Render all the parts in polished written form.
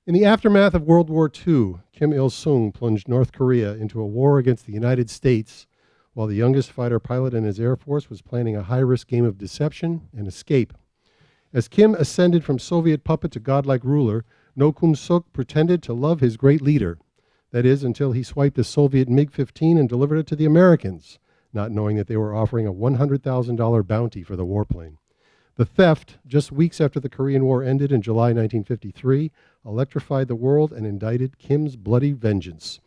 In the aftermath of World War II, Kim Il-sung plunged North Korea into a war against the United States, while the youngest fighter pilot in his Air Force was planning a high-risk game of deception and escape. As Kim ascended from Soviet puppet to godlike ruler, No Kum-suk pretended to love his great leader. That is, until he swiped a Soviet MiG-15 and delivered it to the Americans, not knowing that they were offering a $100,000 bounty for the warplane. The theft, just weeks after the Korean War ended in July 1953, electrified the world and indicted Kim's bloody vengeance.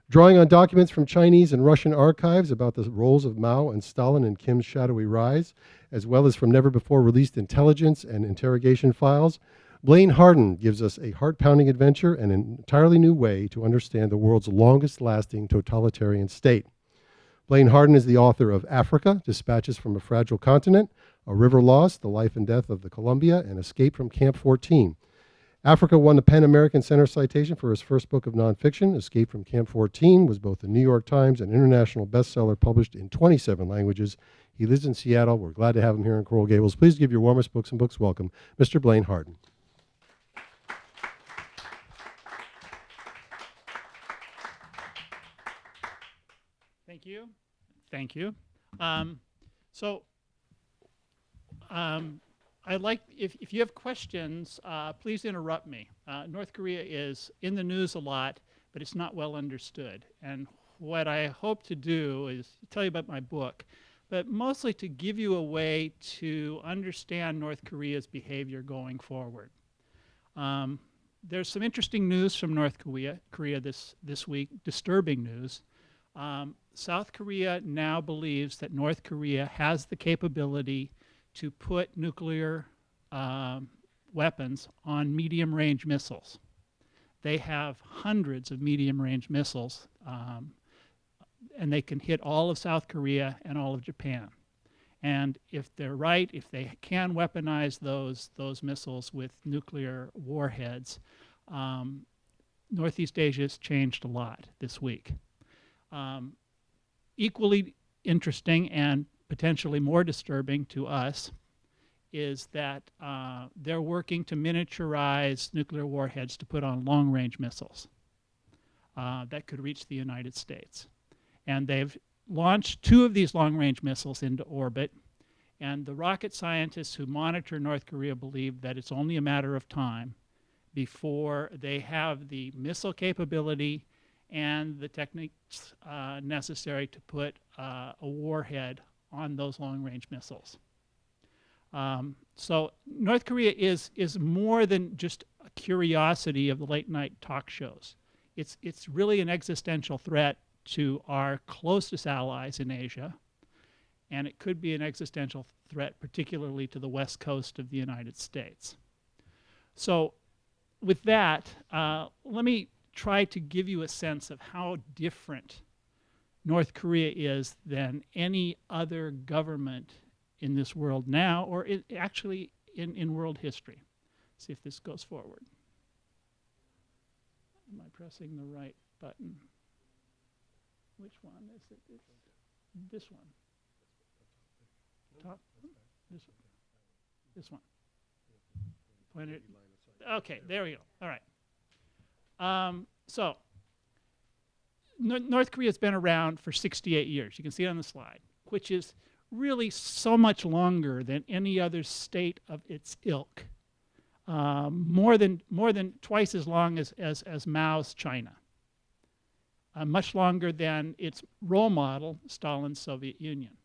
Drawing on documents from Chinese and Russian archives about the roles of Mao and Stalin in Kim's shadowy rise, as well as from never-before-released intelligence and interrogation files, Blaine Harden gives us a heart-pounding adventure and an entirely new way to understand the world's longest-lasting totalitarian state. Blaine Harden is the author of Africa, Dispatches from a Fragile Continent, A River Lost, The Life and Death of the Columbia, and Escape from Camp 14. Africa won the PEN American Center citation for his first book of nonfiction. Escape from Camp 14 was both the New York Times and international bestseller, published in 27 languages. He lives in Seattle. We're glad to have him here in Coral Gables. Please give your warmest books and books welcome, Mr. Blaine Harden. Thank you. Thank you. I'd like, if you have questions, please interrupt me. North Korea is in the news a lot, but it's not well understood. And what I hope to do is tell you about my book, but mostly to give you a way to understand North Korea's behavior going forward. There's some interesting news from North Korea this week, disturbing news. South Korea now believes that North Korea has the capability to put nuclear weapons on medium-range missiles. They have hundreds of medium-range missiles, and they can hit all of South Korea and all of Japan. And if they're right, if they can weaponize those missiles with nuclear warheads, Northeast Asia has changed a lot this week. Equally interesting and potentially more disturbing to us is that they're working to miniaturize nuclear warheads to put on long-range missiles that could reach the United States. And they've launched 2 of these long-range missiles into orbit, and the rocket scientists who monitor North Korea believe that it's only a matter of time before they have the missile capability and the techniques necessary to put a warhead on those long-range missiles. So North Korea is more than just a curiosity of the late-night talk shows. It's really an existential threat to our closest allies in Asia, and it could be an existential threat particularly to the west coast of the United States. So with that, let me try to give you a sense of how different North Korea is than any other government in this world now, or actually in world history. See if this goes forward. Am I pressing the right button? Which one is it? It's this one. Top? This one. Pointed. Okay, there we go. All right. So North Korea's been around for 68 years. You can see it on the slide, which is really so much longer than any other state of its ilk. More than twice as long as Mao's China. Much longer than its role model, Stalin's Soviet Union.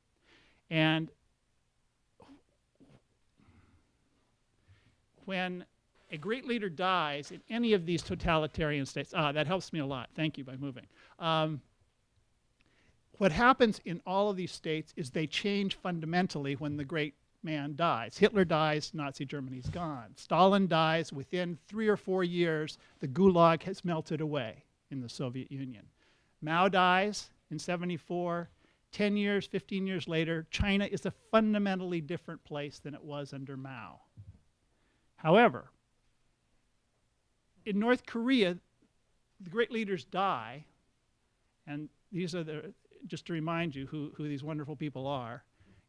And when a great leader dies in any of these totalitarian states, that helps me a lot, thank you, by moving. What happens in all of these states is they change fundamentally when the great man dies. Hitler dies, Nazi Germany's gone. Stalin dies, within 3 or 4 years, the Gulag has melted away in the Soviet Union. Mao dies in '74. 10 years, 15 years later, China is a fundamentally different place than it was under Mao. However, in North Korea, the great leaders die, and these are just to remind you who these wonderful people are.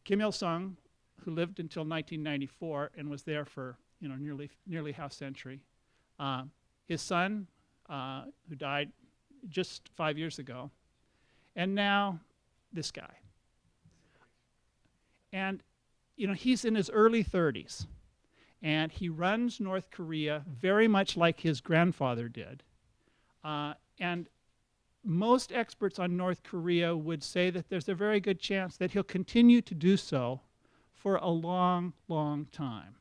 Kim Il-sung, who lived until 1994 and was there for nearly half century. his son, who died just 5 years ago, and now this guy. And, you know, he's in his early 30s, and he runs North Korea very much like his grandfather did. And most experts on North Korea would say that there's a very good chance that he'll continue to do so for a long, long time.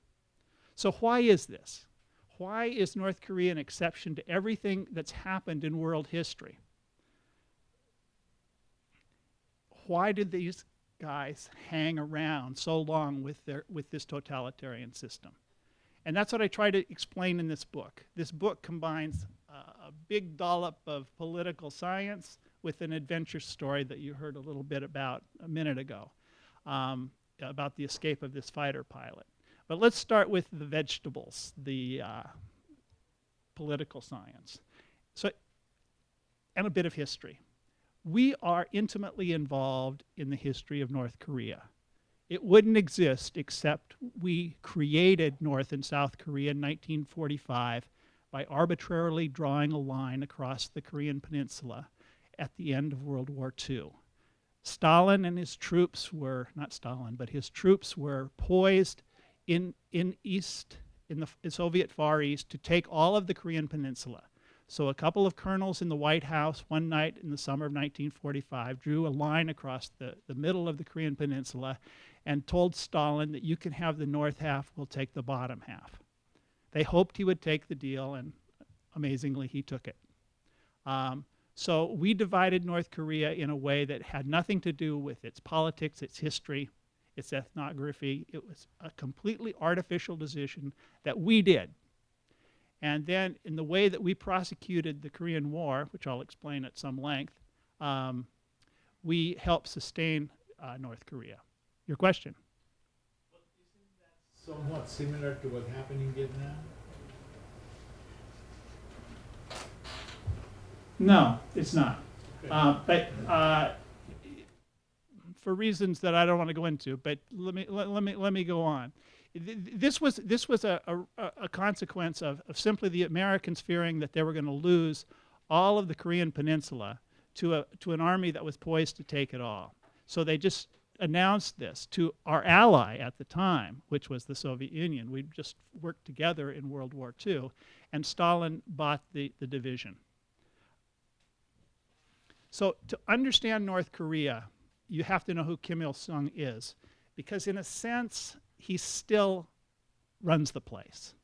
So why is this? Why is North Korea an exception to everything that's happened in world history? Why did these guys hang around so long with this totalitarian system? And that's what I try to explain in this book. This book combines a big dollop of political science with an adventure story that you heard a little bit about a minute ago, about the escape of this fighter pilot. But let's start with the vegetables, the political science, and a bit of history. We are intimately involved in the history of North Korea. It wouldn't exist except we created North and South Korea in 1945 by arbitrarily drawing a line across the Korean peninsula at the end of World War II. Stalin and his troops were, not Stalin, but his troops were poised in the Soviet Far East to take all of the Korean peninsula. So a couple of colonels in the White House one night in the summer of 1945 drew a line across the middle of the Korean peninsula and told Stalin that you can have the north half, we'll take the bottom half. They hoped he would take the deal, and amazingly, he took it. So we divided North Korea in a way that had nothing to do with its politics, its history, its ethnography. It was a completely artificial decision that we did. And then in the way that we prosecuted the Korean War, which I'll explain at some length, we helped sustain North Korea. Your question? But isn't that somewhat similar to what happened in Vietnam? No, it's not. Okay. But for reasons that I don't want to go into, but let me go on. This was a consequence of simply the Americans fearing that they were going to lose all of the Korean peninsula to an army that was poised to take it all. So they just announced this to our ally at the time, which was the Soviet Union. We just worked together in World War II, and Stalin bought the division. So to understand North Korea, you have to know who Kim Il-sung is, because in a sense, he still runs the place.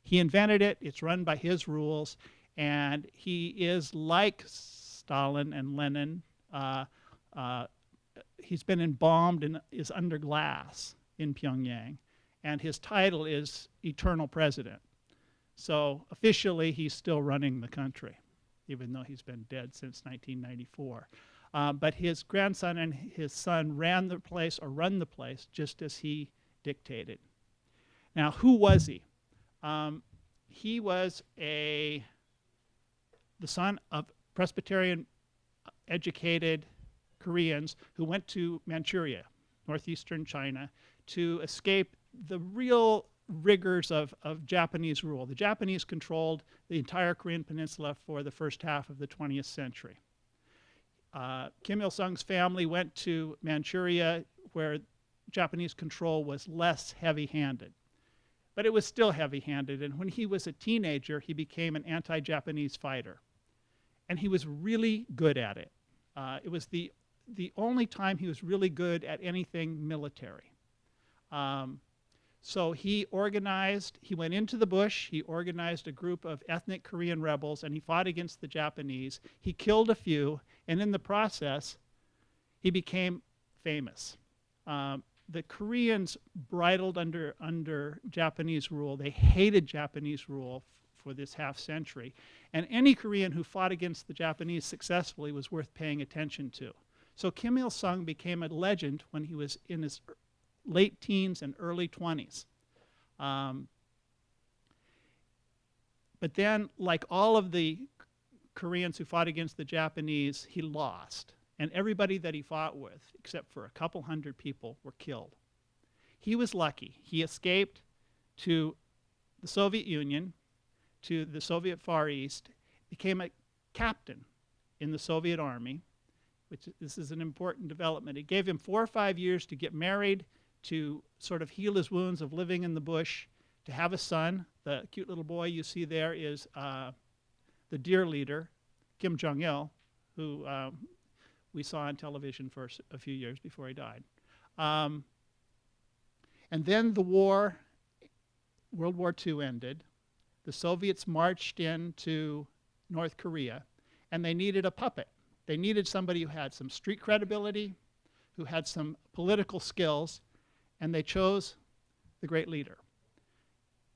He invented it, it's run by his rules, and he is like Stalin and Lenin. He's been embalmed and is under glass in Pyongyang, and his title is Eternal President. So officially, he's still running the country, even though he's been dead since 1994. But his grandson and his son ran the place, or run the place, just as he dictated. Now, who was he? He was the son of Presbyterian educated Koreans who went to Manchuria, northeastern China, to escape the real rigors of Japanese rule. The Japanese controlled the entire Korean peninsula for the first half of the 20th century. Kim Il-sung's family went to Manchuria, where Japanese control was less heavy-handed. But it was still heavy-handed, and when he was a teenager, he became an anti-Japanese fighter. And he was really good at it. It was the only time he was really good at anything military. So he went into the bush, he organized a group of ethnic Korean rebels, and he fought against the Japanese. He killed a few, and in the process, he became famous. The Koreans bridled under Japanese rule. They hated Japanese rule for this half century. And any Korean who fought against the Japanese successfully was worth paying attention to. So Kim Il-sung became a legend when he was in his late teens and early 20s. But then, like all of the Koreans who fought against the Japanese, he lost. And everybody that he fought with, except for a couple hundred people, were killed. He was lucky. He escaped to the Soviet Union, to the Soviet Far East, became a captain in the Soviet Army, which this is an important development. It gave him 4 or 5 years to get married, to sort of heal his wounds of living in the bush, to have a son. The cute little boy you see there is the dear leader, Kim Jong-il, who we saw on television for a few years before he died. And then the war, World War II ended. The Soviets marched into North Korea, and they needed a puppet. They needed somebody who had some street credibility, who had some political skills, and they chose the great leader.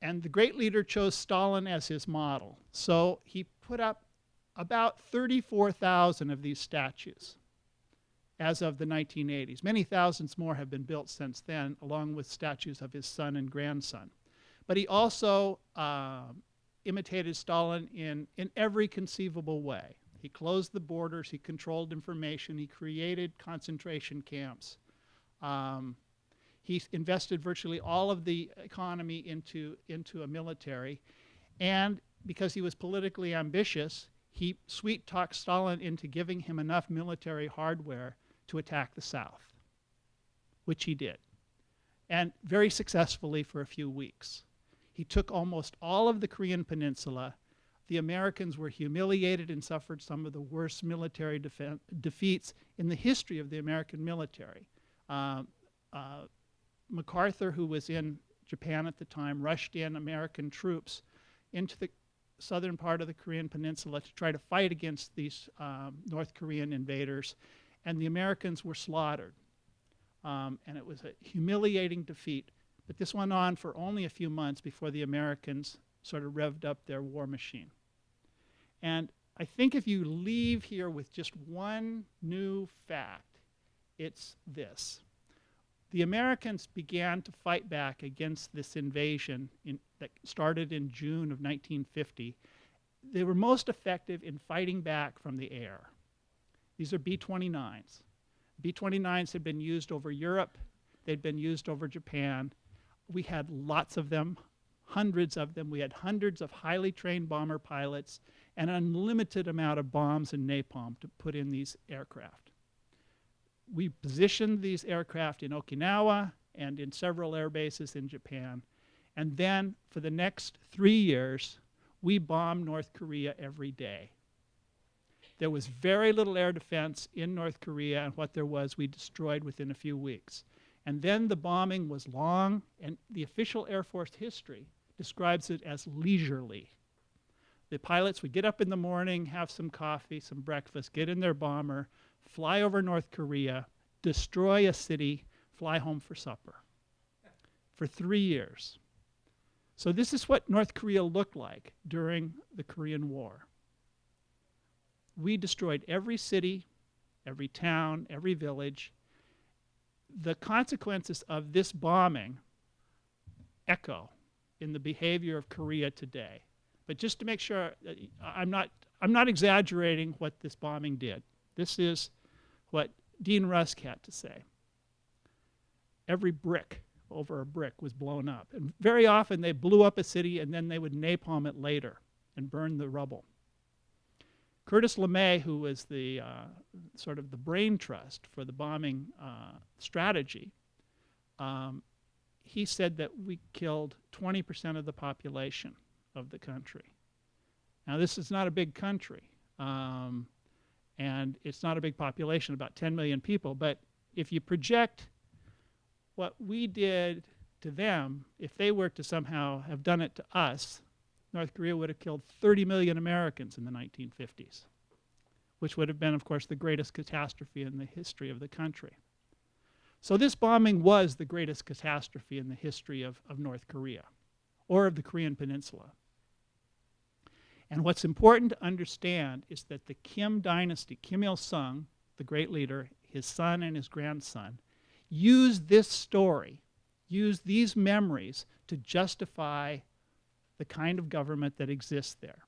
And the great leader chose Stalin as his model. So he put up about 34,000 of these statues as of the 1980s. Many thousands more have been built since then, along with statues of his son and grandson. But he also imitated Stalin in every conceivable way. He closed the borders, he controlled information, he created concentration camps. He invested virtually all of the economy into a military. And because he was politically ambitious, he sweet-talked Stalin into giving him enough military hardware to attack the South, which he did, and very successfully for a few weeks. He took almost all of the Korean peninsula. The Americans were humiliated and suffered some of the worst military defeats in the history of the American military. MacArthur, who was in Japan at the time, rushed in American troops into the southern part of the Korean peninsula to try to fight against these North Korean invaders, and the Americans were slaughtered. And it was a humiliating defeat. But this went on for only a few months before the Americans sort of revved up their war machine. And I think if you leave here with just one new fact, it's this. The Americans began to fight back against this invasion that started in June of 1950. They were most effective in fighting back from the air. These are B-29s. B-29s had been used over Europe. They'd been used over Japan. We had lots of them, hundreds of them. We had hundreds of highly trained bomber pilots and an unlimited amount of bombs and napalm to put in these aircraft. We positioned these aircraft in Okinawa and in several air bases in Japan. And then for the next 3 years, we bombed North Korea every day. There was very little air defense in North Korea, and what there was, we destroyed within a few weeks. And then the bombing was long, and the official Air Force history describes it as leisurely. The pilots would get up in the morning, have some coffee, some breakfast, get in their bomber, fly over North Korea, destroy a city, fly home for supper for 3 years. So this is what North Korea looked like during the Korean War. We destroyed every city, every town, every village. The consequences of this bombing echo in the behavior of Korea today. But just to make sure, I'm not exaggerating what this bombing did. This is what Dean Rusk had to say. Every brick over a brick was blown up. And very often they blew up a city and then they would napalm it later and burn the rubble. Curtis LeMay, who was the sort of the brain trust for the bombing strategy, he said that we killed 20% of the population of the country. Now, this is not a big country, and it's not a big population, about 10 million people, but if you project what we did to them, if they were to somehow have done it to us, North Korea would have killed 30 million Americans in the 1950s, which would have been, of course, the greatest catastrophe in the history of the country. So this bombing was the greatest catastrophe in the history of North Korea, or of the Korean Peninsula. And what's important to understand is that the Kim dynasty, Kim Il-sung, the great leader, his son and his grandson, used this story, used these memories to justify the kind of government that exists there.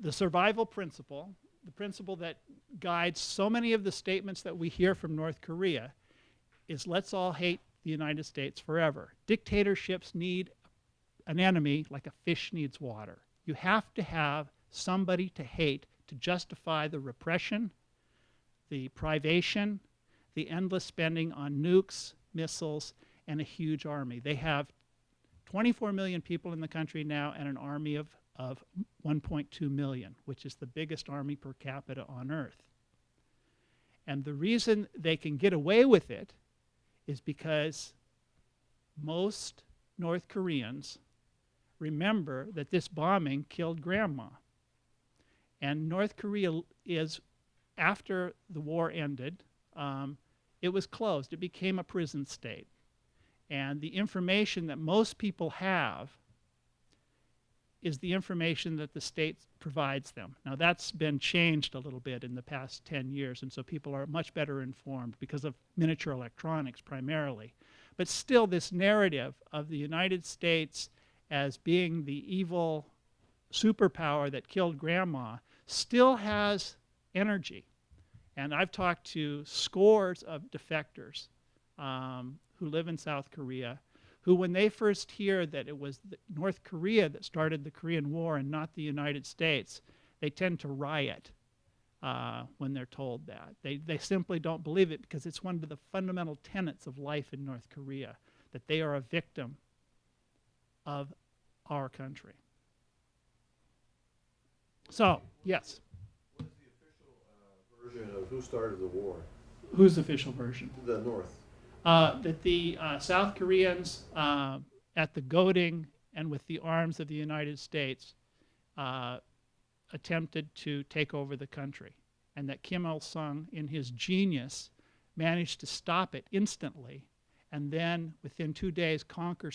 The survival principle, the principle that guides so many of the statements that we hear from North Korea, is let's all hate the United States forever. Dictatorships need an enemy like a fish needs water. You have to have somebody to hate to justify the repression, the privation, the endless spending on nukes, missiles, and a huge army. They have 24 million people in the country now and an army of 1.2 million, which is the biggest army per capita on Earth. And the reason they can get away with it is because most North Koreans remember that this bombing killed grandma. And North Korea is, after the war ended, it was closed. It became a prison state. And the information that most people have is the information that the state provides them. Now that's been changed a little bit in the past 10 years, and so people are much better informed because of miniature electronics primarily. But still, this narrative of the United States as being the evil superpower that killed grandma still has energy. And I've talked to scores of defectors who live in South Korea, who when they first hear that it was North Korea that started the Korean War and not the United States, they tend to riot when they're told that. They simply don't believe it because it's one of the fundamental tenets of life in North Korea, that they are a victim of our country. So, yes? What is the official version of who started the war? Whose official version? The North. That the South Koreans, at the goading and with the arms of the United States, attempted to take over the country, and that Kim Il-sung, in his genius, managed to stop it instantly, and then within 2 days conquer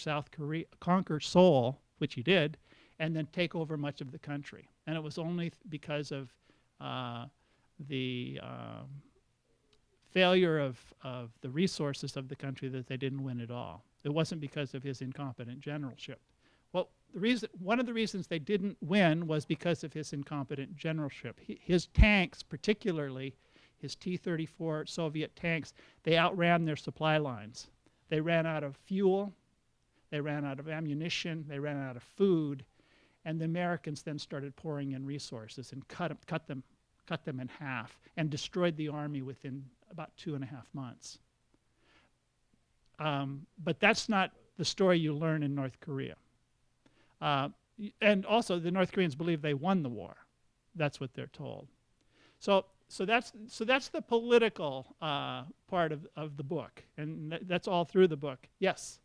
conquer Seoul, which he did, and then take over much of the country. And it was only because of the failure of the resources of the country that they didn't win at all. It wasn't because of his incompetent generalship. Well, one of the reasons they didn't win was because of his incompetent generalship. His tanks, particularly his T-34 Soviet tanks, they outran their supply lines. They ran out of fuel, they ran out of ammunition, they ran out of food, and the Americans then started pouring in resources and cut them in half and destroyed the army within about 2.5 months. But that's not the story you learn in North Korea. And also, the North Koreans believe they won the war. That's what they're told. So that's the political part of the book, and that's all through the book. Yes.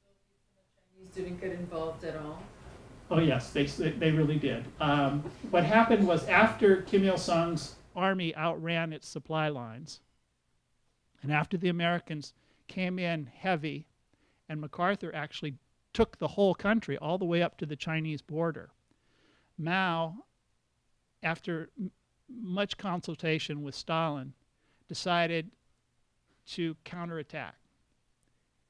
And the Soviets and the Chinese didn't get involved at all. Oh yes, they really did. What happened was after Kim Il-sung's army outran its supply lines, and after the Americans came in heavy, and MacArthur actually took the whole country all the way up to the Chinese border, Mao, after much consultation with Stalin, decided to counterattack.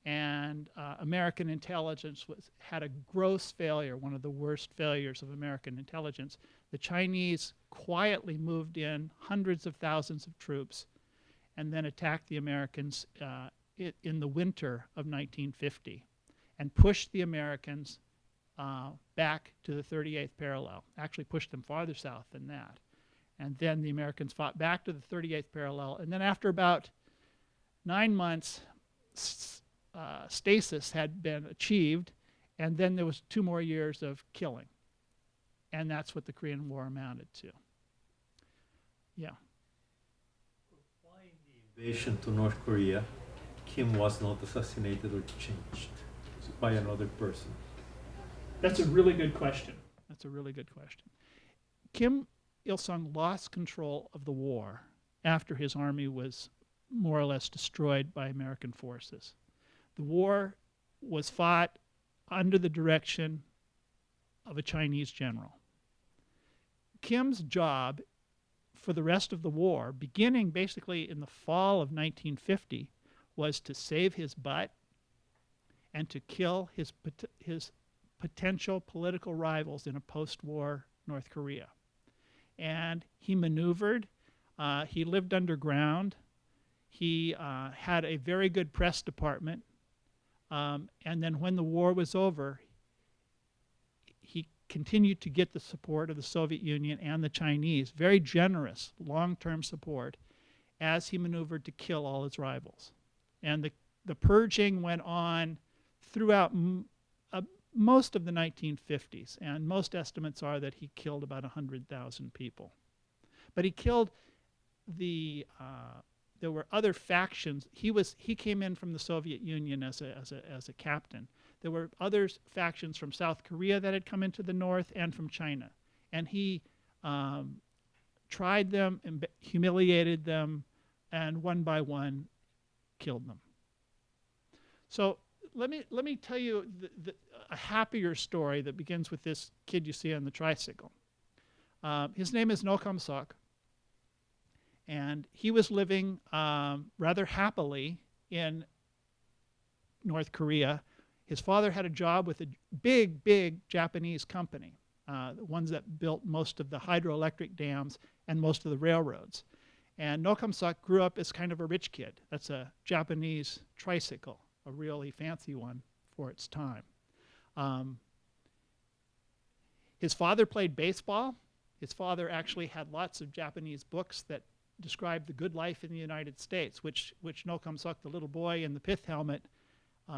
And American intelligence had a gross failure, one of the worst failures of American intelligence. The Chinese quietly moved in hundreds of thousands of troops and then attacked the Americans in the winter of 1950 and pushed the Americans back to the 38th parallel, actually pushed them farther south than that. And then the Americans fought back to the 38th parallel, and then after about 9 months, stasis had been achieved, and then there was 2 more years of killing. And that's what the Korean War amounted to. Yeah. Why in the invasion to North Korea, Kim was not assassinated or changed by another person? That's a really good question. That's a really good question. Kim Il-sung lost control of the war after his army was more or less destroyed by American forces. The war was fought under the direction of a Chinese general. Kim's job for the rest of the war, beginning basically in the fall of 1950, was to save his butt and to kill his potential political rivals in a post-war North Korea. And he maneuvered. He lived underground. He had a very good press department. And then when the war was over, he continued to get the support of the Soviet Union and the Chinese, very generous long-term support, as he maneuvered to kill all his rivals. And the purging went on throughout most of the 1950s, and most estimates are that he killed about 100,000 people. But he killed there were other factions. He came in from the Soviet Union as a captain. There were other factions from South Korea that had come into the north and from China. And he tried them, and humiliated them, and one by one killed them. So let me tell you a happier story that begins with this kid you see on the tricycle. His name is No Kam Sok, and he was living rather happily in North Korea. His father had a job with a big Japanese company, the ones that built most of the hydroelectric dams and most of the railroads. And No Kam Sok grew up as kind of a rich kid. That's a Japanese tricycle, a really fancy one for its time. His father played baseball. His father actually had lots of Japanese books that described the good life in the United States, which No Kam Sok, the little boy in the pith helmet,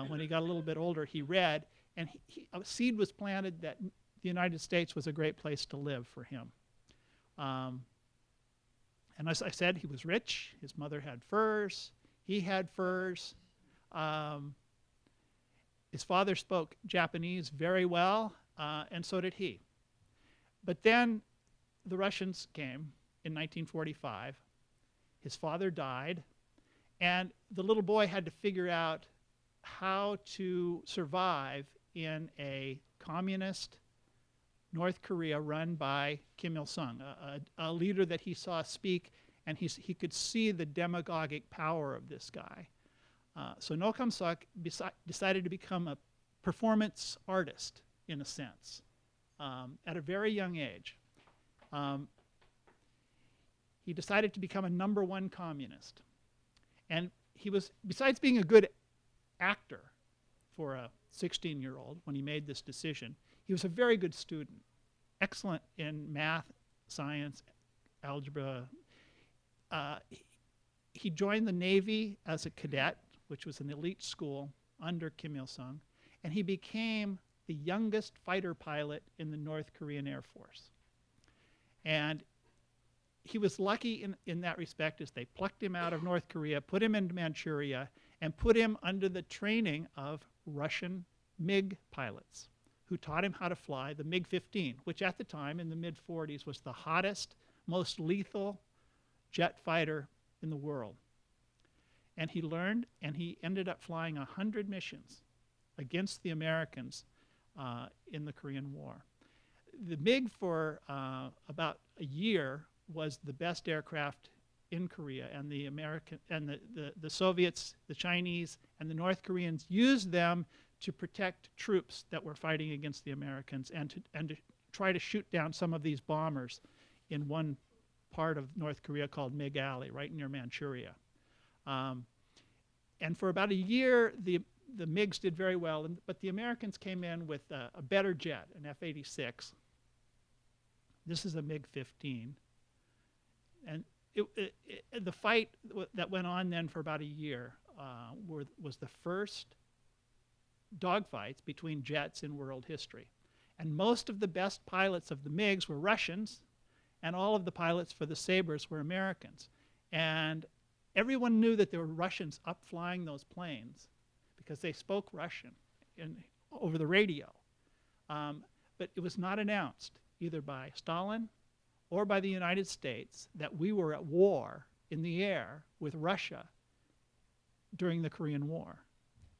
when he got a little bit older, he read, and a seed was planted that the United States was a great place to live for him. And as I said, he was rich. His mother had furs. He had furs. His father spoke Japanese very well, and so did he. But then the Russians came in 1945. His father died, and the little boy had to figure out how to survive in a communist North Korea run by Kim Il-sung, a leader that he saw speak, and he could see the demagogic power of this guy. So No Kam Sok decided to become a performance artist, in a sense, at a very young age. He decided to become a #1 communist. And he was, besides being a good actor for a 16-year-old when he made this decision, he was a very good student, excellent in math, science, algebra. He joined the Navy as a cadet, which was an elite school under Kim Il-sung, and he became the youngest fighter pilot in the North Korean Air Force. And he was lucky in that respect, as they plucked him out of North Korea, put him into Manchuria, and put him under the training of Russian MiG pilots, who taught him how to fly the MiG-15, which at the time, in the mid-40s, was the hottest, most lethal jet fighter in the world. And he learned, and he ended up flying 100 missions against the Americans in the Korean War. The MiG, for about a year, was the best aircraft in Korea, and the Soviets, the Chinese, and the North Koreans used them to protect troops that were fighting against the Americans, and to try to shoot down some of these bombers in one part of North Korea called MiG Alley, right near Manchuria. And for about a year, the MiGs did very well, but the Americans came in with a better jet, an F-86. This is a MiG-15. And the fight that went on then for about a year was the first dogfights between jets in world history. And most of the best pilots of the MiGs were Russians, and all of the pilots for the Sabres were Americans. And everyone knew that there were Russians up flying those planes because they spoke Russian over the radio. But it was not announced either by Stalin or by the United States that we were at war in the air with Russia during the Korean War.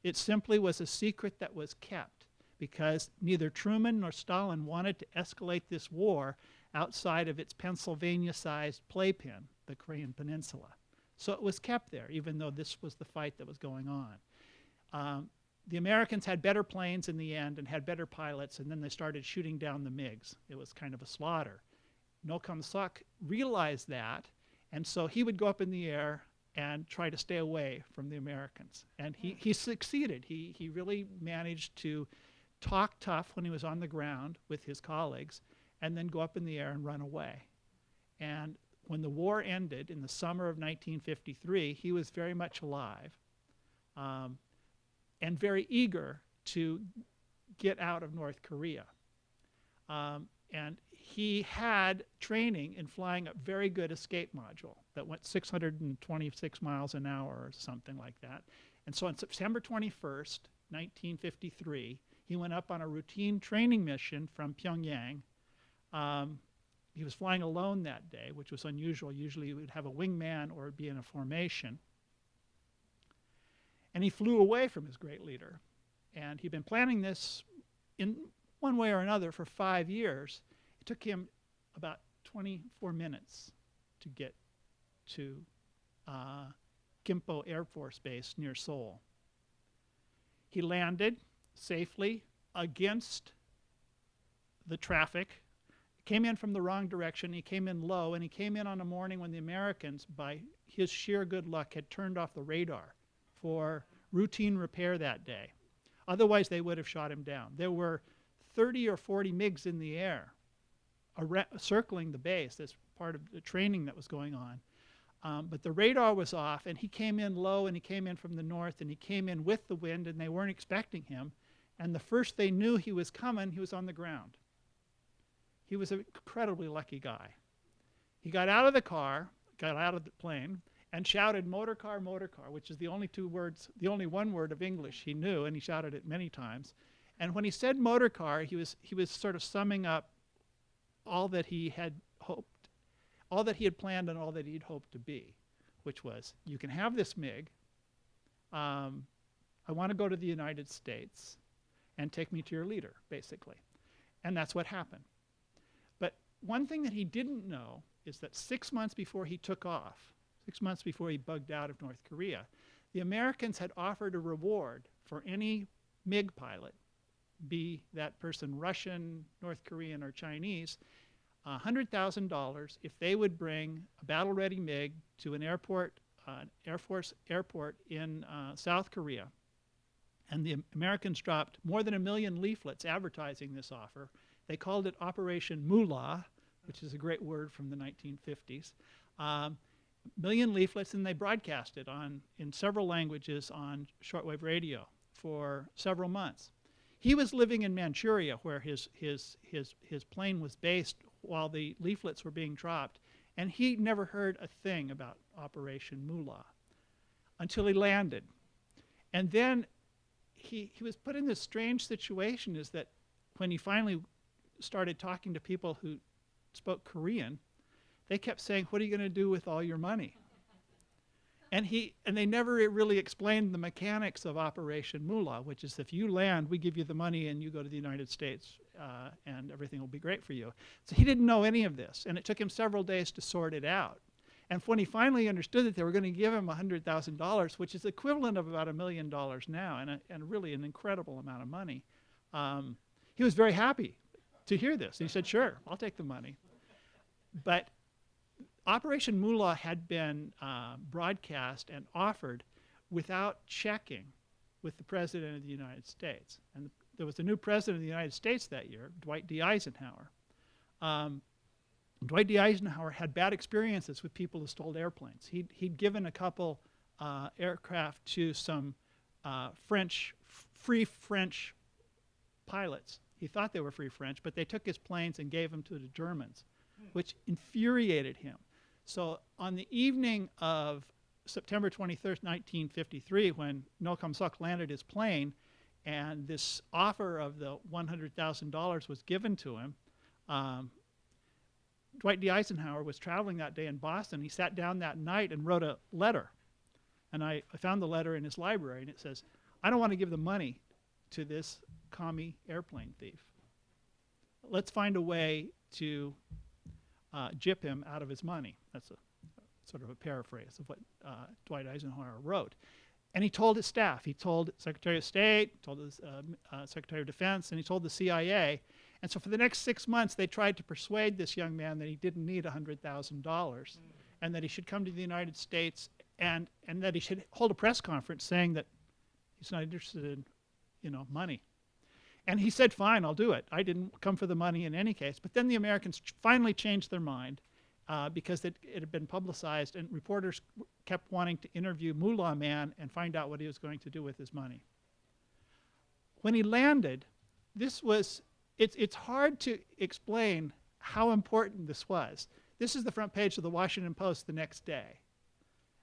It simply was a secret that was kept because neither Truman nor Stalin wanted to escalate this war outside of its Pennsylvania-sized playpen, the Korean Peninsula. So it was kept there, even though this was the fight that was going on. The Americans had better planes in the end and had better pilots, and then they started shooting down the MiGs. It was kind of a slaughter. No Kam Sok realized that, and so he would go up in the air and try to stay away from the Americans. And he succeeded. He really managed to talk tough when he was on the ground with his colleagues and then go up in the air and run away. And when the war ended in the summer of 1953, he was very much alive and very eager to get out of North Korea. And he had training in flying a very good escape module that went 626 miles an hour or something like that. And so on September 21st, 1953, he went up on a routine training mission from Pyongyang. He was flying alone that day, which was unusual. Usually he would have a wingman or be in a formation. And he flew away from his great leader. And he'd been planning this in one way or another for 5 years. It took him about 24 minutes to get to Gimpo Air Force Base near Seoul. He landed safely against the traffic, came in from the wrong direction. He came in low, and he came in on a morning when the Americans, by his sheer good luck, had turned off the radar for routine repair that day. Otherwise, they would have shot him down. There were 30 or 40 MiGs in the air circling the base as part of the training that was going on. But the radar was off, and he came in low, and he came in from the north, and he came in with the wind, and they weren't expecting him. And the first they knew he was coming, he was on the ground. He was an incredibly lucky guy. He got out of the car, got out of the plane, and shouted, "Motorcar, motorcar," which is the only one word of English he knew, and he shouted it many times. And when he said motorcar, he was sort of summing up all that he had hoped, all that he had planned, and all that he'd hoped to be, which was, you can have this MiG. I want to go to the United States and take me to your leader, basically. And that's what happened. But one thing that he didn't know is that 6 months before he took off, 6 months before he bugged out of North Korea, the Americans had offered a reward for any MiG pilot, be that person Russian, North Korean, or Chinese, $100,000 if they would bring a battle-ready MiG to an airport, Air Force airport in South Korea. And the Americans dropped more than 1 million leaflets advertising this offer. They called it Operation Moolah, which is a great word from the 1950s. Million leaflets, and they broadcast it in several languages on shortwave radio for several months. He was living in Manchuria, where his plane was based while the leaflets were being dropped, and he never heard a thing about Operation Moolah until he landed. And then he was put in this strange situation, is that when he finally started talking to people who spoke Korean, they kept saying, "What are you going to do with all your money?" And they never really explained the mechanics of Operation Moolah, which is if you land, we give you the money and you go to the United States and everything will be great for you. So he didn't know any of this, and it took him several days to sort it out. And when he finally understood that they were going to give him $100,000, which is equivalent of about $1 million now, and really an incredible amount of money, he was very happy to hear this. He said, "Sure, I'll take the money." But Operation Moolah had been broadcast and offered without checking with the President of the United States. And there was a new President of the United States that year, Dwight D. Eisenhower. Dwight D. Eisenhower had bad experiences with people who stole airplanes. He'd given a couple aircraft to some free French pilots. He thought they were free French, but they took his planes and gave them to the Germans, which infuriated him. So on the evening of September 23rd, 1953, when No Kam Sok landed his plane and this offer of the $100,000 was given to him, Dwight D. Eisenhower was traveling that day in Boston. He sat down that night and wrote a letter. And I found the letter in his library, and it says, "I don't want to give the money to this commie airplane thief. Let's find a way to gyp him out of his money." That's a sort of a paraphrase of what Dwight Eisenhower wrote. And he told his staff. He told Secretary of State, told his Secretary of Defense, and he told the CIA. And so for the next 6 months, they tried to persuade this young man that he didn't need $100,000 and that he should come to the United States and that he should hold a press conference saying that he's not interested in, money. And he said, fine, I'll do it. I didn't come for the money in any case. But then the Americans finally changed their mind because it had been publicized, and reporters kept wanting to interview Mullah Man and find out what he was going to do with his money. When he landed, it's hard to explain how important this was. This is the front page of the Washington Post the next day.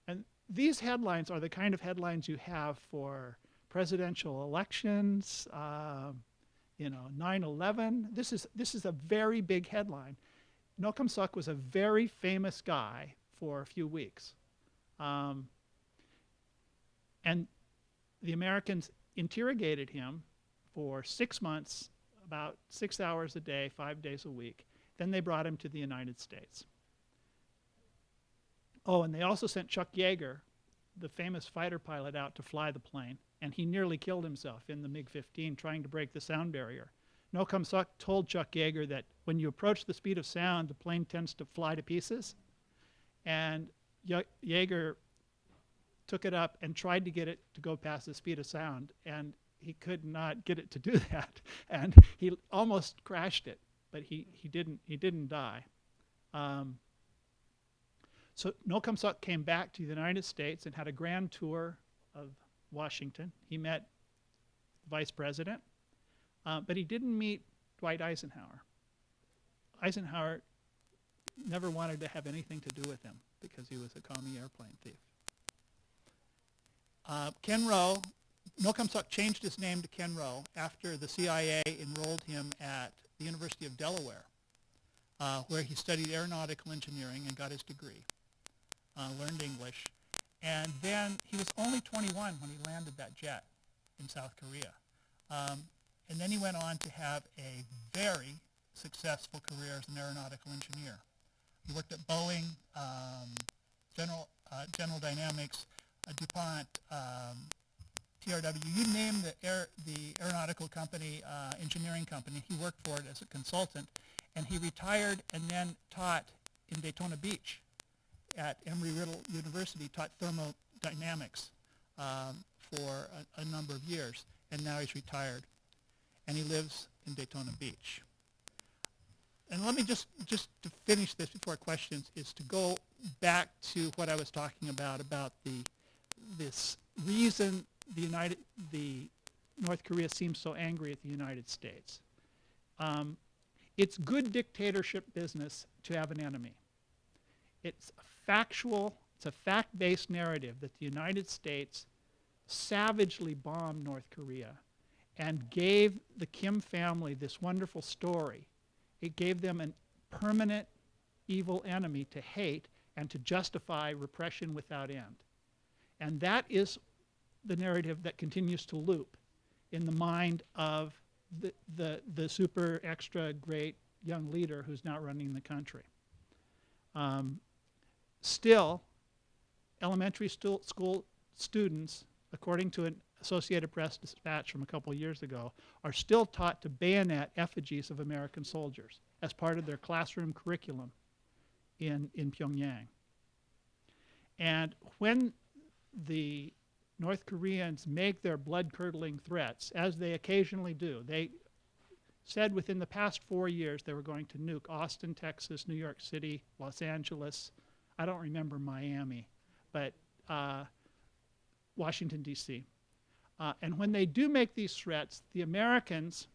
And these headlines are the kind of headlines you have for presidential elections, 9/11. This is a very big headline. Nokamsuk was a very famous guy for a few weeks. And the Americans interrogated him for 6 months, about 6 hours a day, 5 days a week. Then they brought him to the United States. Oh, and they also sent Chuck Yeager, the famous fighter pilot, out to fly the plane, and he nearly killed himself in the MiG-15 trying to break the sound barrier. Nokamsuk told Chuck Yeager that when you approach the speed of sound, the plane tends to fly to pieces. And Yeager took it up and tried to get it to go past the speed of sound, and he could not get it to do that. And he almost crashed it, but he didn't die. So Nokamsuk came back to the United States and had a grand tour of Washington. He met the vice president, but he didn't meet Dwight Eisenhower. Eisenhower never wanted to have anything to do with him because he was a commie airplane thief. Ken Rowe, Nokamsuk changed his name to Ken Rowe after the CIA enrolled him at the University of Delaware, where he studied aeronautical engineering and got his degree, learned English. And then he was only 21 when he landed that jet in South Korea. And then he went on to have a very successful career as an aeronautical engineer. He worked at Boeing, General Dynamics, DuPont, TRW. You name the aeronautical company, engineering company, he worked for it as a consultant. And he retired and then taught in Daytona Beach at Embry-Riddle University, taught thermodynamics for a number of years. And now he's retired. And he lives in Daytona Beach. And let me just to finish this before questions, is to go back to what I was talking about this reason the North Korea seems so angry at the United States. It's good dictatorship business to have an enemy. It's a fact-based narrative that the United States savagely bombed North Korea and gave the Kim family this wonderful story. It gave them a permanent evil enemy to hate and to justify repression without end. And that is the narrative that continues to loop in the mind of the super extra great young leader who's now running the country. Still, elementary school students, according to an Associated Press dispatch from a couple of years ago, are still taught to bayonet effigies of American soldiers as part of their classroom curriculum in Pyongyang. And when the North Koreans make their blood-curdling threats, as they occasionally do, they said within the past 4 years they were going to nuke Austin, Texas, New York City, Los Angeles, I don't remember Miami, but Washington, D.C. And when they do make these threats, the Americans,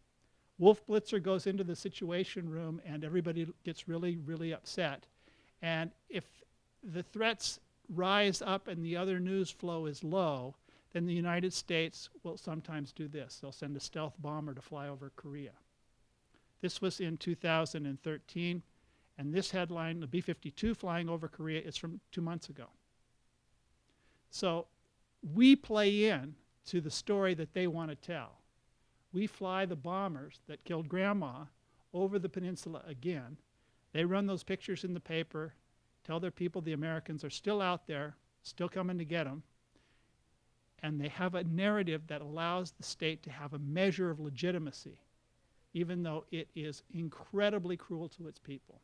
Wolf Blitzer goes into the Situation Room and everybody gets really, really upset. And if the threats rise up and the other news flow is low, then the United States will sometimes do this. They'll send a stealth bomber to fly over Korea. This was in 2013, and this headline, the B-52 flying over Korea, is from 2 months ago. So we play in to the story that they want to tell. We fly the bombers that killed Grandma over the peninsula again. They run those pictures in the paper, tell their people the Americans are still out there, still coming to get them, and they have a narrative that allows the state to have a measure of legitimacy, even though it is incredibly cruel to its people.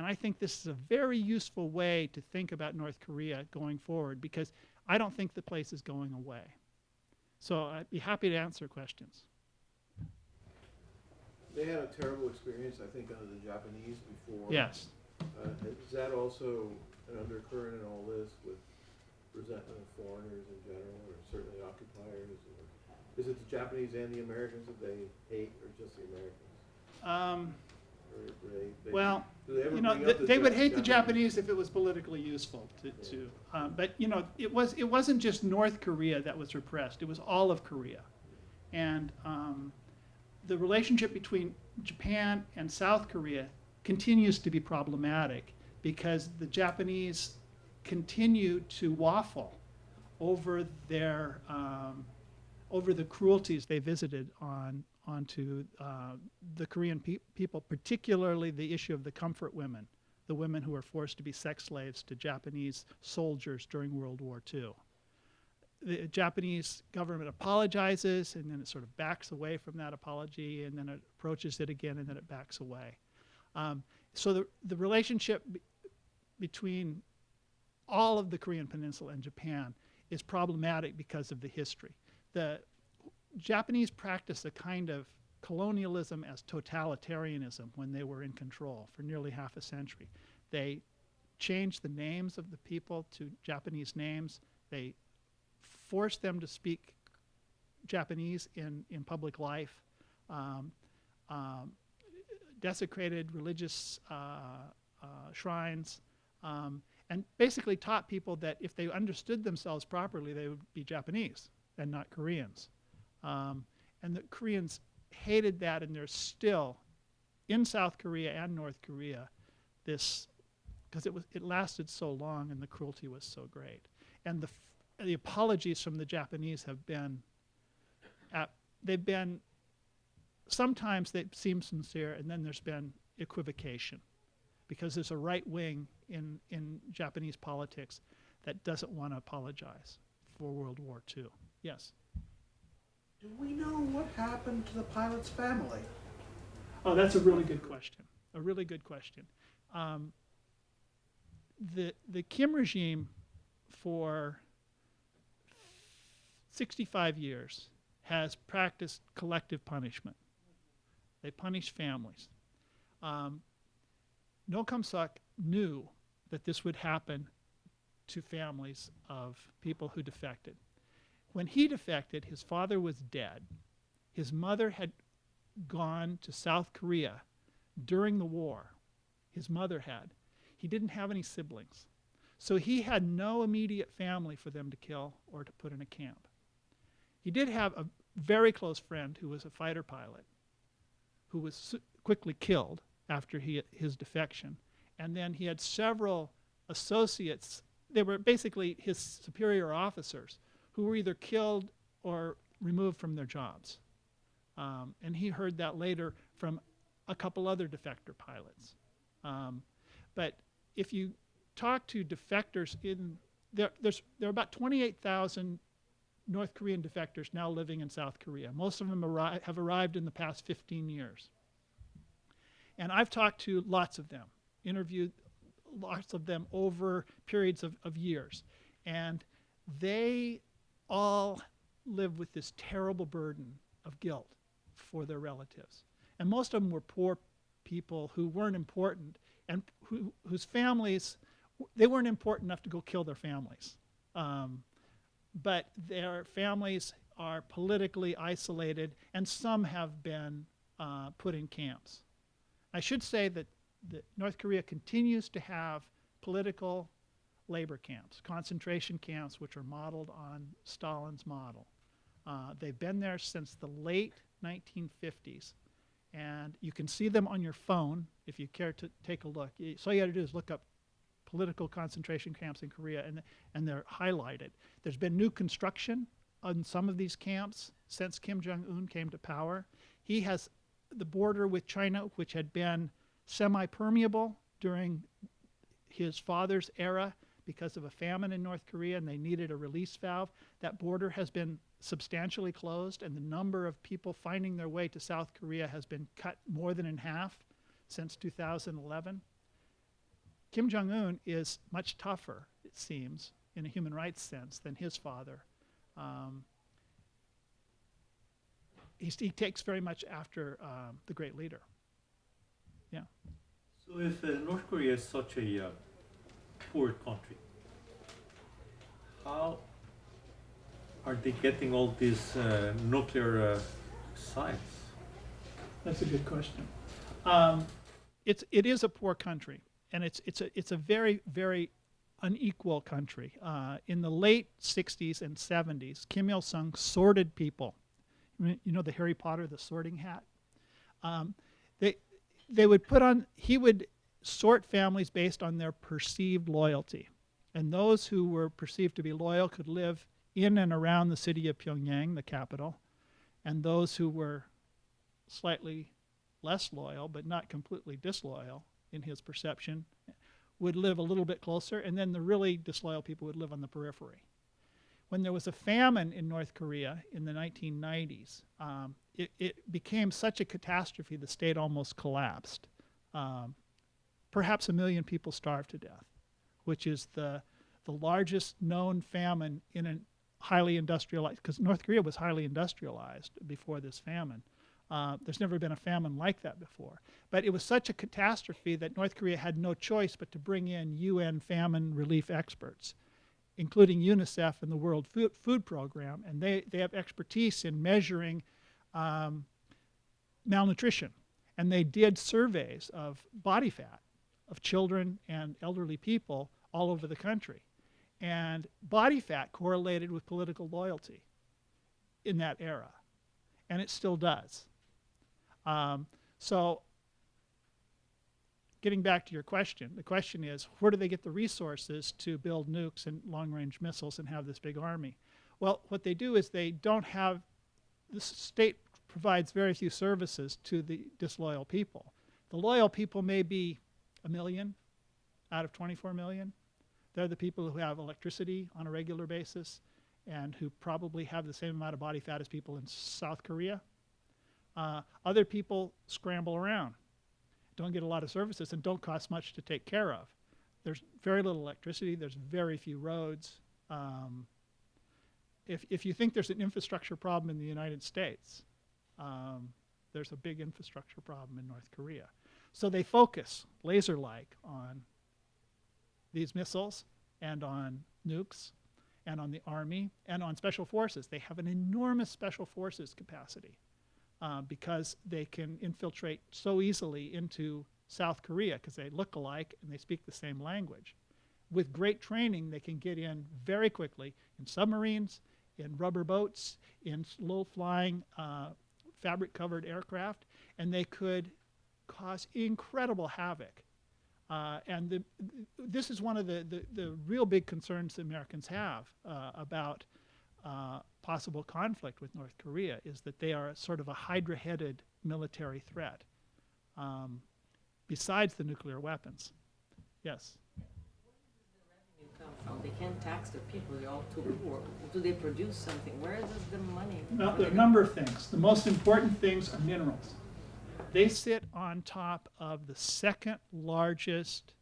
And I think this is a very useful way to think about North Korea going forward, because I don't think the place is going away. So I'd be happy to answer questions. They had a terrible experience, I think, under the Japanese before. Yes. Is that also an undercurrent in all this with resentment of foreigners in general, or certainly occupiers? Or is it the Japanese and the Americans that they hate, or just the Americans? Or Well, do they ever you know, bring up the they would hate the Japanese if it was politically useful but you know, it wasn't just North Korea that was repressed. It was all of Korea. And the relationship between Japan and South Korea continues to be problematic because the Japanese continue to waffle over their over the cruelties they visited onto the Korean people, particularly the issue of the comfort women, the women who were forced to be sex slaves to Japanese soldiers during World War II. The Japanese government apologizes, and then it sort of backs away from that apology, and then it approaches it again, and then it backs away. So the relationship between all of the Korean Peninsula and Japan is problematic because of the history. The Japanese practiced a kind of colonialism as totalitarianism when they were in control for nearly half a century. They changed the names of the people to Japanese names. They forced them to speak Japanese in public life, desecrated religious shrines, and basically taught people that if they understood themselves properly, they would be Japanese and not Koreans. And the Koreans hated that, and there's still, in South Korea and North Korea, this, because it lasted so long and the cruelty was so great. And the apologies from the Japanese have been, sometimes they seem sincere, and then there's been equivocation, because there's a right wing in Japanese politics that doesn't want to apologize for World War II. Yes? Do we know what happened to the pilot's family? Oh, that's a really good question. A really good question. The Kim regime for 65 years has practiced collective punishment. They punish families. No Kum-suk knew that this would happen to families of people who defected. When he defected, his father was dead. His mother had gone to South Korea during the war. His mother had. He didn't have any siblings. So he had no immediate family for them to kill or to put in a camp. He did have a very close friend who was a fighter pilot who was quickly killed after his defection. And then he had several associates. They were basically his superior officers who were either killed or removed from their jobs. And he heard that later from a couple other defector pilots. But if you talk to defectors there are about 28,000 North Korean defectors now living in South Korea. Most of them have arrived in the past 15 years. And I've talked to lots of them, interviewed lots of them over periods of years. And they all live with this terrible burden of guilt for their relatives. And most of them were poor people who weren't important, and whose families, they weren't important enough to go kill their families. But their families are politically isolated, and some have been put in camps. I should say that North Korea continues to have political labor camps, concentration camps, which are modeled on Stalin's model. They've been there since the late 1950s, and you can see them on your phone if you care to take a look. So all you got to do is look up political concentration camps in Korea, and they're highlighted. There's been new construction on some of these camps since Kim Jong-un came to power. He has the border with China, which had been semi-permeable during his father's era because of a famine in North Korea, and they needed a release valve. That border has been substantially closed, and the number of people finding their way to South Korea has been cut more than in half since 2011. Kim Jong-un is much tougher, it seems, in a human rights sense than his father. He takes very much after the great leader. Yeah. So if North Korea is such a poor country, how are they getting all these nuclear sites? That's a good question. It is a poor country, and it's a very, very unequal country. In the late 60s and 70s, Kim Il-sung sorted people. You know the Harry Potter, the sorting hat? They would put on, he would sort families based on their perceived loyalty. And those who were perceived to be loyal could live in and around the city of Pyongyang, the capital. And those who were slightly less loyal, but not completely disloyal in his perception, would live a little bit closer. And then the really disloyal people would live on the periphery. When there was a famine in North Korea in the 1990s, it became such a catastrophe the state almost collapsed. Perhaps 1 million people starved to death, which is the largest known famine in a highly industrialized, because North Korea was highly industrialized before this famine. There's never been a famine like that before. But it was such a catastrophe that North Korea had no choice but to bring in UN famine relief experts, including UNICEF and the World Food Program, and they have expertise in measuring malnutrition. And they did surveys of body fat of children and elderly people all over the country. And body fat correlated with political loyalty in that era, and it still does. So getting back to your question, the question is, where do they get the resources to build nukes and long-range missiles and have this big army? Well, what they do is they don't have, the state provides very few services to the disloyal people. The loyal people may be 1 million out of 24 million. They're the people who have electricity on a regular basis and who probably have the same amount of body fat as people in South Korea. Other people scramble around, don't get a lot of services, and don't cost much to take care of. There's very little electricity. There's very few roads. If you think there's an infrastructure problem in the United States, there's a big infrastructure problem in North Korea. So they focus laser-like on these missiles and on nukes and on the army and on special forces. They have an enormous special forces capacity because they can infiltrate so easily into South Korea because they look alike and they speak the same language. With great training, they can get in very quickly in submarines, in rubber boats, in low-flying fabric-covered aircraft, and they could cause incredible havoc. And this is one of the real big concerns the Americans have about possible conflict with North Korea, is that they are sort of a hydra-headed military threat, besides the nuclear weapons. Yes? Where does the revenue come from? They can't tax the people, they're all too poor. Do they produce something? Where does the money come Well, from? there are a number of things. The most important things are minerals. They sit on top of the second largest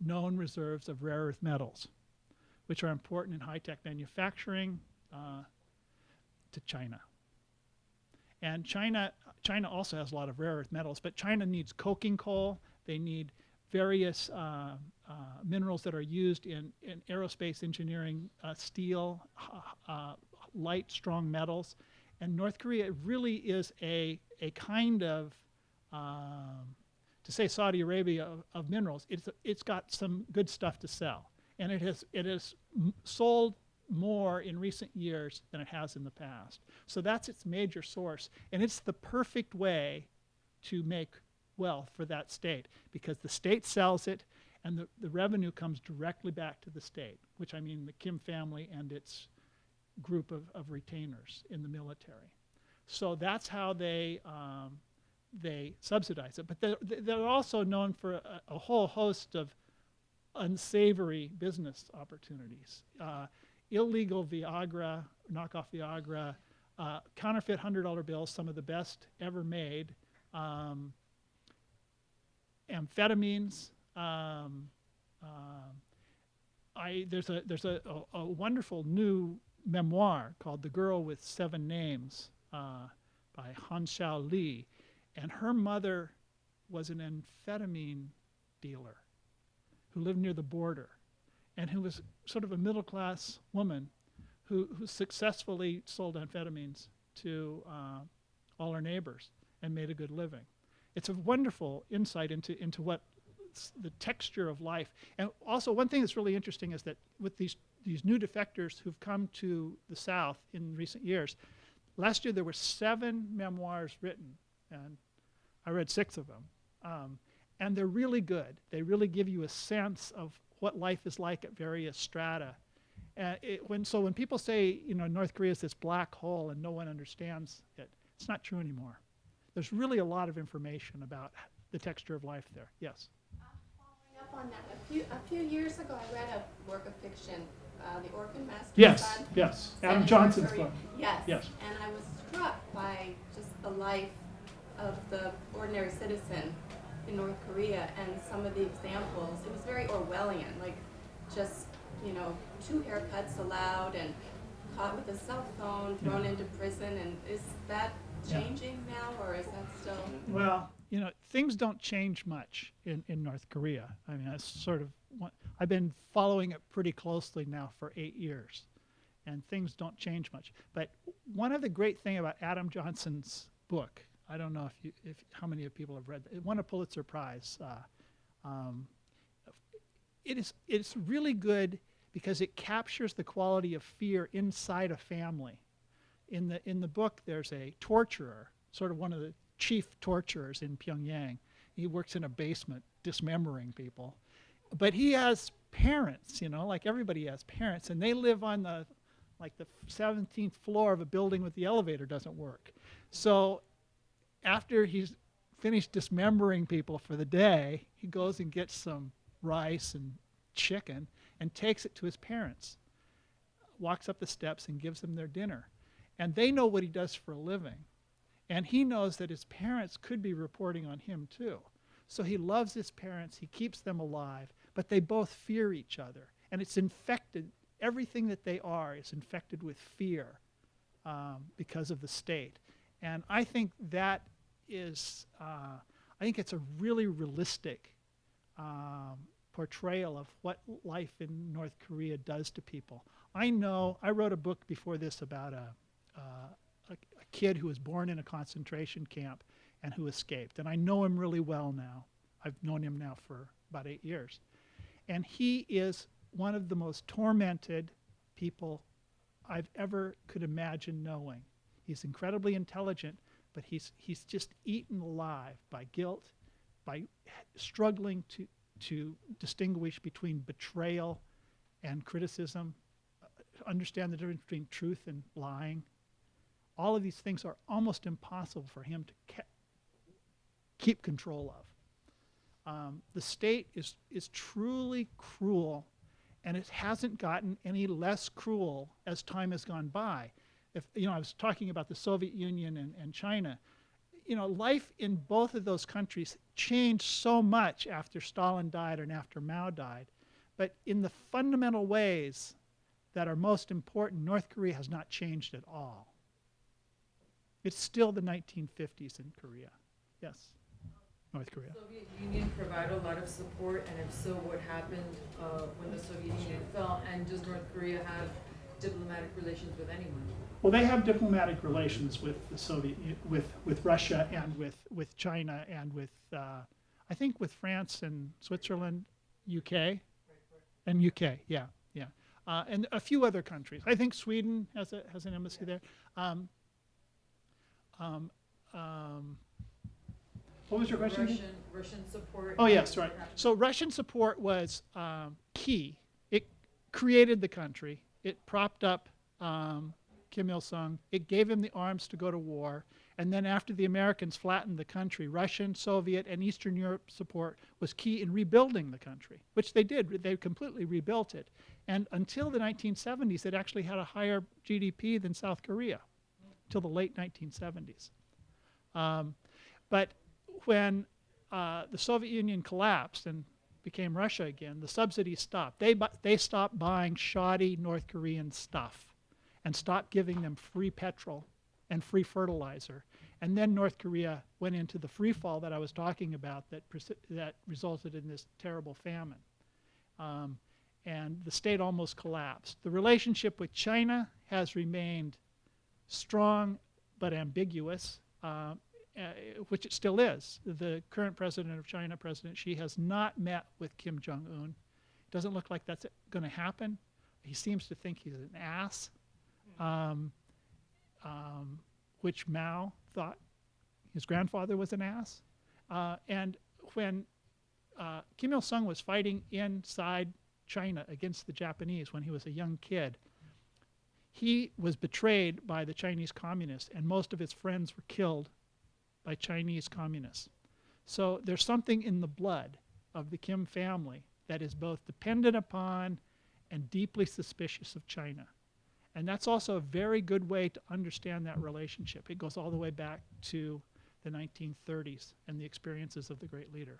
known reserves of rare earth metals, which are important in high-tech manufacturing to China. And China also has a lot of rare earth metals, but China needs coking coal. They need various minerals that are used in aerospace engineering, steel, light, strong metals. And North Korea really is a kind of, to say Saudi Arabia of minerals, it's got some good stuff to sell. And it has sold more in recent years than it has in the past. So that's its major source. And it's the perfect way to make wealth for that state, because the state sells it and the revenue comes directly back to the state, which I mean the Kim family and its group of retainers in the military. So that's how they subsidize it. But they're also known for a whole host of unsavory business opportunities. Illegal Viagra, knockoff Viagra, counterfeit $100 bills, some of the best ever made, amphetamines, Um, there's a wonderful new memoir called The Girl with Seven Names by Han Xiao Li, and her mother was an amphetamine dealer who lived near the border and who was sort of a middle-class woman who successfully sold amphetamines to all her neighbors and made a good living. It's a wonderful insight into what the texture of life. And also one thing that's really interesting is that with these new defectors who've come to the South in recent years, last year there were 7 memoirs written, and I read 6 of them. And they're really good. They really give you a sense of what life is like at various strata. When people say, North Korea is this black hole and no one understands it, it's not true anymore. There's really a lot of information about the texture of life there. Yes? Following up on that, a few years ago I read a work of fiction, The Orphan Master's Yes, Son. yes. set Adam in Johnson's North Korea. book. Yes. Yes. And I was struck by just the life of the ordinary citizen in North Korea and some of the examples. It was very Orwellian, like just, 2 haircuts allowed and caught with a cell phone, thrown into prison. And is that changing now, or is that still? Well, things don't change much in North Korea. I mean, that's sort of I've been following it pretty closely now for 8 years, and things don't change much. But one of the great things about Adam Johnson's book, I don't know if how many of people have read it. It won a Pulitzer Prize. It's really good because it captures the quality of fear inside a family. In the book, there's a torturer, sort of one of the chief torturers in Pyongyang. He works in a basement dismembering people, but he has parents, like everybody has parents, and they live on the 17th floor of a building where the elevator doesn't work. So after he's finished dismembering people for the day, he goes and gets some rice and chicken and takes it to his parents, walks up the steps and gives them their dinner. And they know what he does for a living. And he knows that his parents could be reporting on him too. So he loves his parents, he keeps them alive, but they both fear each other. And it's infected, everything that they are is infected with fear because of the state. And I think that is, I think it's a really realistic portrayal of what life in North Korea does to people. I wrote a book before this about a kid who was born in a concentration camp and who escaped. And I know him really well now. I've known him now for about 8 years. And he is one of the most tormented people I've ever could imagine knowing. He's incredibly intelligent, but he's just eaten alive by guilt, by struggling to distinguish between betrayal and criticism, understand the difference between truth and lying. All of these things are almost impossible for him to keep control of. The state is truly cruel, and it hasn't gotten any less cruel as time has gone by. I was talking about the Soviet Union and China. Life in both of those countries changed so much after Stalin died and after Mao died. But in the fundamental ways that are most important, North Korea has not changed at all. It's still the 1950s in Korea. Yes, North Korea. The Soviet Union provided a lot of support, and if so, what happened when the Soviet Union fell? And does North Korea have diplomatic relations with anyone? Well, they have diplomatic relations with the Soviet, with Russia and with China and with, I think, with France and Switzerland, UK, and UK, yeah. And a few other countries. I think Sweden has an embassy there. What was your question again? Russian support. Oh, yes, right. So Russian support was key. It created the country. It propped up Kim Il-sung. It gave him the arms to go to war. And then after the Americans flattened the country, Russian, Soviet, and Eastern Europe support was key in rebuilding the country, which they did. They completely rebuilt it. And until the 1970s, it actually had a higher GDP than South Korea, till the late 1970s. But when the Soviet Union collapsed and became Russia again, the subsidies stopped. They stopped buying shoddy North Korean stuff and stopped giving them free petrol and free fertilizer. And then North Korea went into the free fall that I was talking about that resulted in this terrible famine. And the state almost collapsed. The relationship with China has remained strong but ambiguous, which it still is. The current president of China, President Xi, has not met with Kim Jong-un. It doesn't look like that's going to happen. He seems to think he's an ass, which Mao thought his grandfather was an ass. And when Kim Il-sung was fighting inside China against the Japanese when he was a young kid, he was betrayed by the Chinese communists, and most of his friends were killed by Chinese communists. So there's something in the blood of the Kim family that is both dependent upon and deeply suspicious of China. And that's also a very good way to understand that relationship. It goes all the way back to the 1930s and the experiences of the great leader.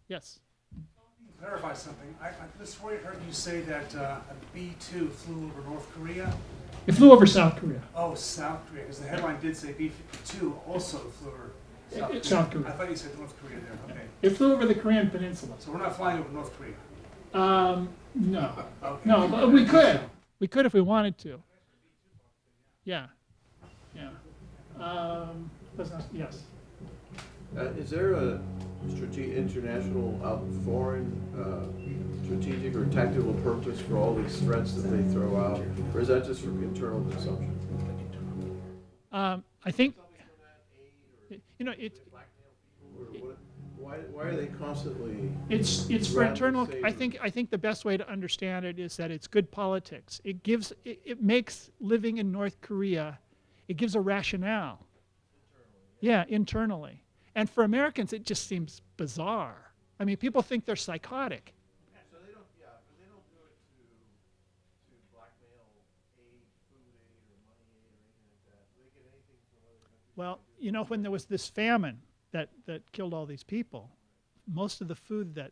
Yes? Clarify something. I just heard you say that a B-2 flew over North Korea. It flew over South Korea. Oh, South Korea, because the headline did say B-2 also flew over South Korea. I thought you said North Korea there. Okay. It flew over the Korean Peninsula. So we're not flying over North Korea. No. Okay. No, but we could. We could if we wanted to. Yeah. Yeah. Yes. Is there a international, foreign, strategic or tactical purpose for all these threats that they throw out, or is that just for internal consumption? I think, you know, Why are they constantly? It's for internal. I think the best way to understand it is that it's good politics. It makes living in North Korea, it gives a rationale. Yeah, internally. And for Americans, it just seems bizarre. I mean, people think they're psychotic. So they don't, but they don't do it to blackmail aid, food aid, or money aid, or anything like that. Do they get anything from other countries? Well, you know, when there was this famine that killed all these people, most of the food that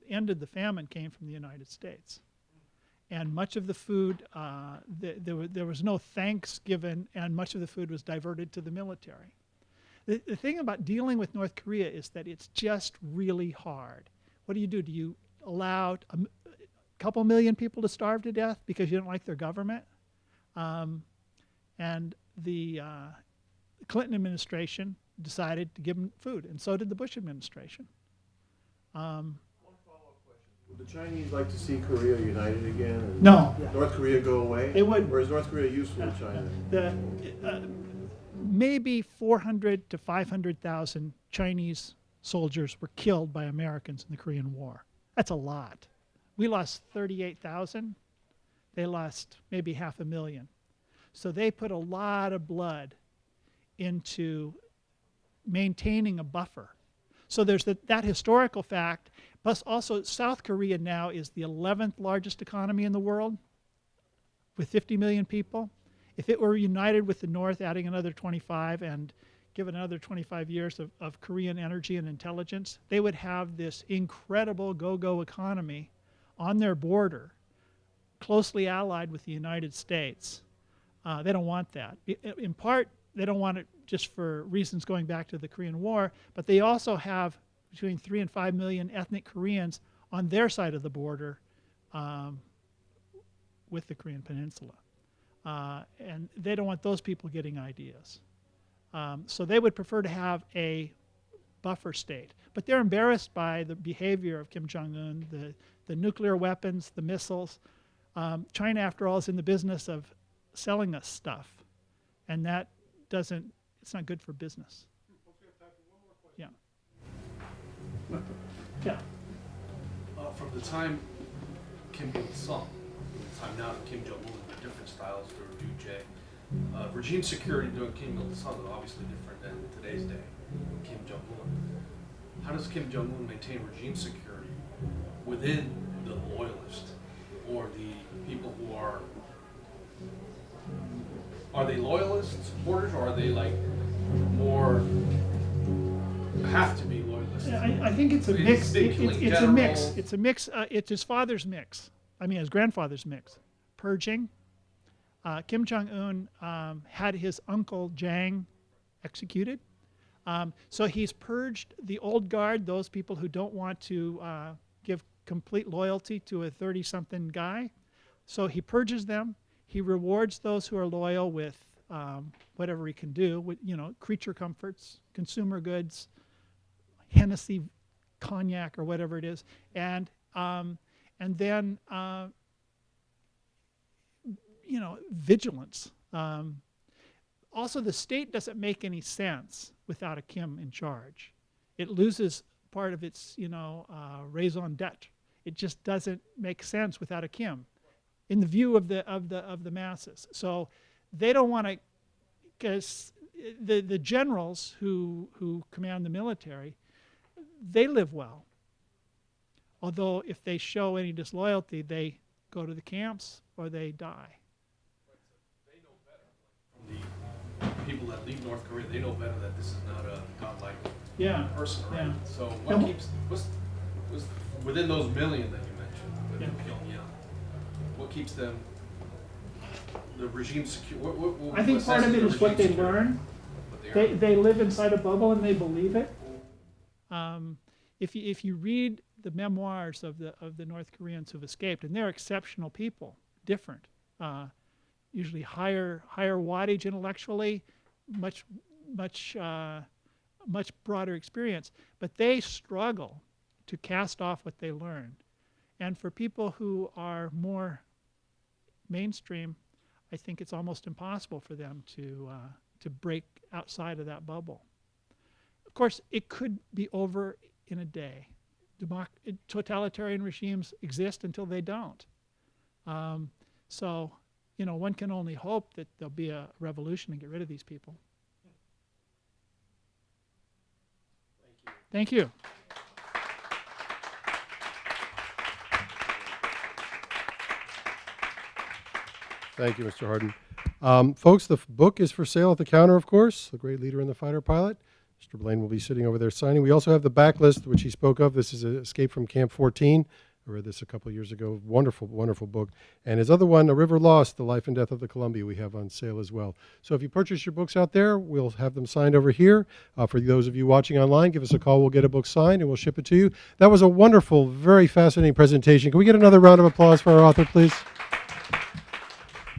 ended the famine came from the United States. And much of the food, there was no thanks given, and much of the food was diverted to the military. The thing about dealing with North Korea is that it's just really hard. What do? Do you allow a couple million people to starve to death because you don't like their government? And the Clinton administration decided to give them food, and so did the Bush administration. One follow-up question. Would the Chinese like to see Korea united again? And No. North Korea go away? They would. Or is North Korea useful to China? Maybe 400 to 500,000 Chinese soldiers were killed by Americans in the Korean War. That's a lot. We lost 38,000. They lost maybe 500,000. So they put a lot of blood into maintaining a buffer. So there's that historical fact, plus also South Korea now is the 11th largest economy in the world with 50 million people. If it were united with the North, adding another 25 and given another 25 years of Korean energy and intelligence, they would have this incredible go-go economy on their border, closely allied with the United States. They don't want that. In part, they don't want it just for reasons going back to the Korean War, but they also have between 3 and 5 million ethnic Koreans on their side of the border with the Korean Peninsula. And they don't want those people getting ideas. So they would prefer to have a buffer state. But they're embarrassed by the behavior of Kim Jong-un, the nuclear weapons, the missiles. China, after all, is in the business of selling us stuff. And that it's not good for business. Yeah. Yeah. From the time Kim Il-sung, the time now to Kim Jong-un, different styles for Juche. Regime security during Kim Il-sung is obviously different than today's day, Kim Jong-un. How does Kim Jong-un maintain regime security within the loyalists or the people who are they loyalist supporters, or are they like more have to be loyalists? Yeah. I think it's a He's mix. been killing It's a mix. generals. It's a mix. It's his father's mix. I mean, his grandfather's mix. Purging. Kim Jong-un had his uncle Jang executed. So he's purged the old guard, those people who don't want to give complete loyalty to a 30-something guy. So he purges them. He rewards those who are loyal with whatever he can do, with, creature comforts, consumer goods, Hennessy, cognac, or whatever it is, and then vigilance. Also, the state doesn't make any sense without a Kim in charge. It loses part of its, raison d'etre. It just doesn't make sense without a Kim, in the view of the masses. So they don't want to, because the generals who command the military, they live well. Although if they show any disloyalty, they go to the camps or they die. The people that leave North Korea, they know better that this is not a godlike person, right? Yeah. So what keeps, what's within those million that you mentioned within Pyongyang, what keeps them, the regime secure? I think part of it is what they learn. They live inside a bubble and they believe it. If you read the memoirs of the North Koreans who've escaped, and they're exceptional people, different, usually higher wattage intellectually, much broader experience, but they struggle to cast off what they learned. And for people who are more mainstream, I think it's almost impossible for them to break outside of that bubble. Of course, it could be over in a day. Totalitarian regimes exist until they don't. So, one can only hope that there'll be a revolution and get rid of these people. Thank you. Thank you, Mr. Harden. Folks, the book is for sale at the counter, of course. The Great Leader and the Fighter Pilot. Mr. Blaine will be sitting over there signing. We also have the backlist, which he spoke of. This is Escape from Camp 14. I read this a couple of years ago. Wonderful, wonderful book. And his other one, A River Lost, The Life and Death of the Columbia, we have on sale as well. So if you purchase your books out there, we'll have them signed over here. For those of you watching online, give us a call. We'll get a book signed and we'll ship it to you. That was a wonderful, very fascinating presentation. Can we get another round of applause for our author, please?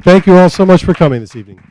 Thank you all so much for coming this evening.